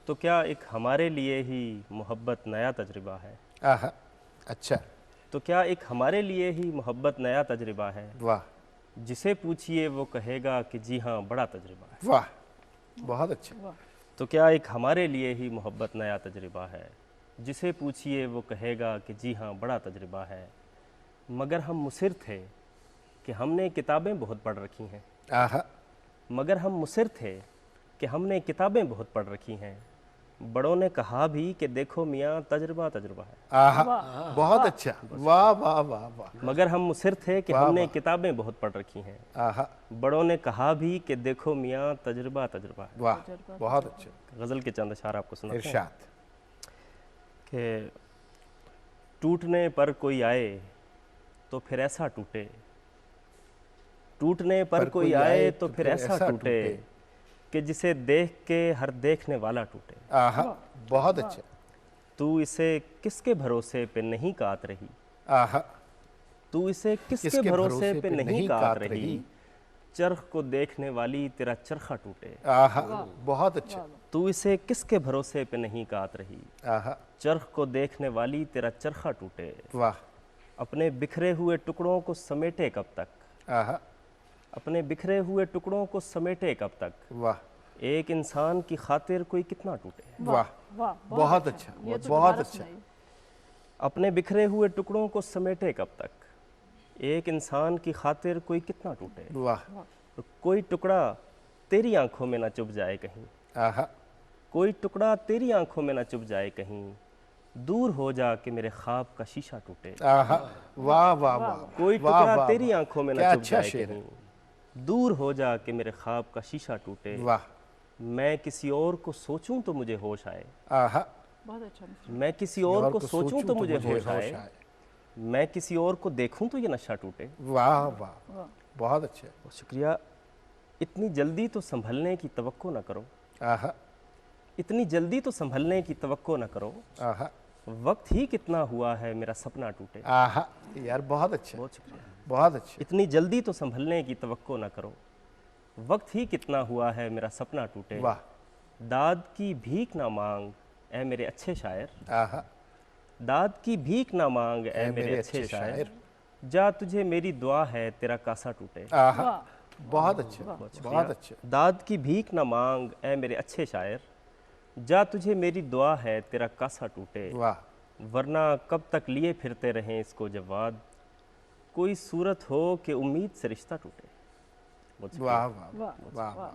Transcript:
तो क्या एक हमारे लिए ही मोहब्बत नया तजुर्बा है। आहा, अच्छा, तो क्या एक हमारे लिए ही मोहब्बत नया तजुर्बा है। वाह जिसे पूछिए वो कहेगा कि जी हाँ बड़ा तजुर्बा है। वाह, बहुत अच्छा। तो क्या एक हमारे लिए ही मोहब्बत नया तजुर्बा है। जिसे पूछिए वो कहेगा कि जी हाँ बड़ा तजुर्बा है। मगर हम मुसिर थे कि हमने किताबें बहुत पढ़ रखी हैं। आहा, मगर हम मुसिर थे कि हमने किताबें बहुत पढ़ रखी हैं। बड़ों ने कहा भी कि देखो मियाँ तजुर्बा तजुर्बा है। आहा, बहुत अच्छा, वाह वाह वाह वाह, मगर हम मुसिर थे कि वाह हमने वाह, किताबें बहुत पढ़ रखी हैं। आहा, बड़ों ने कहा भी कि देखो मियाँ तजुर्बा तजुर्बा है। वाह, बहुत अच्छा। गज़ल के चंद अशार आपको सुनाते हैं इरशाद। कि टूटने पर कोई आए तो फिर ऐसा टूटे। टूटने पर कोई आए तो फिर ऐसा टूटे कि जिसे देख के हर देखने वाला टूटे। आहा, बहुत अच्छा। तू इसे किसके भरोसे पे नहीं कात रही। आहा, तू इसे किसके किसके भरोसे भरोसे पे पे नहीं नहीं कात कात रही। रही। चरख को देखने वाली तेरा चरखा टूटे। आहा, बहुत अच्छा। तू इसे किसके भरोसे पे नहीं कात रही। आहा, चरख को देखने वाली तेरा चरखा टूटे। वाह, अपने बिखरे हुए टुकड़ों को समेटे कब तक। आहा, अपने बिखरे हुए टुकड़ों को समेटे कब तक। वाह एक इंसान की खातिर कोई कितना टूटे। वाह, बहुत अच्छा, बहुत अच्छा। अपने बिखरे हुए टुकड़ों को समेटे कब तक। एक इंसान की खातिर कोई कितना टूटे। वाह, तो कोई टुकड़ा तेरी आंखों में ना चुभ जाए कहीं। आहा, कोई टुकड़ा तेरी आंखों में ना चुभ जाए कहीं। दूर हो जा कि मेरे ख्वाब का शीशा टूटे। आहा, वाह वाह वाह, कोई वाह टुकड़ा वाह तेरी वाह, आंखों में ना क्या चुभ अच्छा जाए शेर है। कहीं। दूर हो जा कि मेरे ख्वाब का शीशा टूटे। वाह, मैं किसी और को सोचूं तो मुझे होश आए। आहा, मैं किसी और को सोचूं तो मुझे होश होश आए। आए। मैं किसी और को देखूं तो ये नशा टूटे। वाह वाह, बहुत अच्छे। बहुत शुक्रिया। इतनी जल्दी तो संभलने की तवक्को ना करो। आहा, इतनी जल्दी तो संभलने की तवक्को ना करो। आहा, वक्त ही कितना हुआ है मेरा सपना टूटे। आहा, यार बहुत अच्छे, बहुत शुक्रिया। बहुत अच्छे। इतनी जल्दी तो संभलने की तवक्को ना करो। वक्त ही कितना हुआ है मेरा सपना टूटे। वाह, दाद की भीख ना मांग ए मेरे अच्छे शायर। आहा, दाद की भीख ना मांग ए मेरे अच्छे शायर। जा तुझे मेरी दुआ है तेरा कासा टूटे। आहा, बहुत अच्छे, बहुत अच्छे। दाद की भीख ना मांग ए मेरे अच्छे शायर। जा तुझे मेरी दुआ है तेरा कासा टूटे। वाह, वरना कब तक लिए फिरते रहें इसको जवाद। कोई सूरत हो कि उम्मीद से रिश्ता टूटे। वाह वाह वाह, वाह।